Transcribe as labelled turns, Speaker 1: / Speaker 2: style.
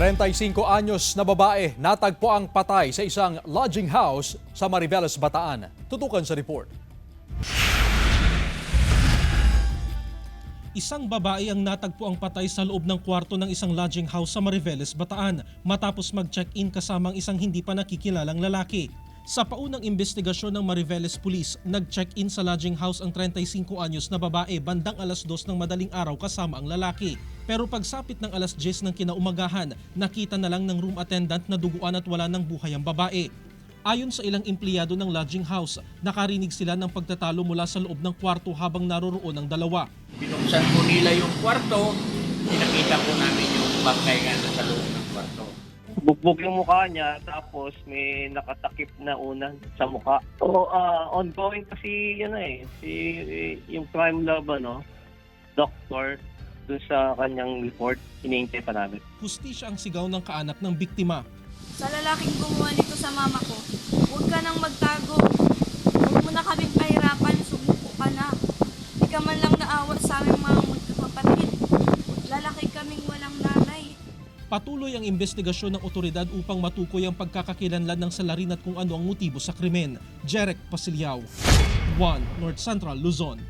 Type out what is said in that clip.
Speaker 1: 35 anyos na babae natagpo ang patay sa isang lodging house sa Mariveles, Bataan. Tutukan sa report.
Speaker 2: Isang babae ang natagpo ang patay sa loob ng kwarto ng isang lodging house sa Mariveles, Bataan matapos mag-check-in kasamang isang hindi pa nakikilalang lalaki. Sa paunang investigasyon ng Mariveles Police, nag-check-in sa lodging house ang 35 anyos na babae bandang alas 2 ng madaling araw kasama ang lalaki. Pero pagsapit ng alas 10 ng kinaumagahan, nakita na lang ng room attendant na duguan at wala ng buhay ang babae. Ayon sa ilang empleyado ng lodging house, nakarinig sila ng pagtatalo mula sa loob ng kwarto habang naroroon ang dalawa.
Speaker 3: Binuksan po nila yung kwarto, pinakita po namin yung bangkay nga sa loob ng kwarto.
Speaker 4: Bukbok yung mukha niya, tapos may nakatakip na unan sa mukha. So, ongoing kasi yan yung crime lab, doctor, dun sa kanyang report, hinihintay pa namin.
Speaker 2: Hustisya ang sigaw ng kaanak ng biktima.
Speaker 5: Sa lalaking gumawa nito sa mama ko, huwag ka nang magtago. Huwag mo na kaming pahirapan, sumuko ka na. Di ka man lang naawa sa aming mga magkakapatid. Lalaki kaming walang nanay.
Speaker 2: Patuloy ang investigasyon ng otoridad upang matukoy ang pagkakakilanlan ng salarin at kung ano ang motibo sa krimen. Jeric Pasilyao, 1 North Central Luzon.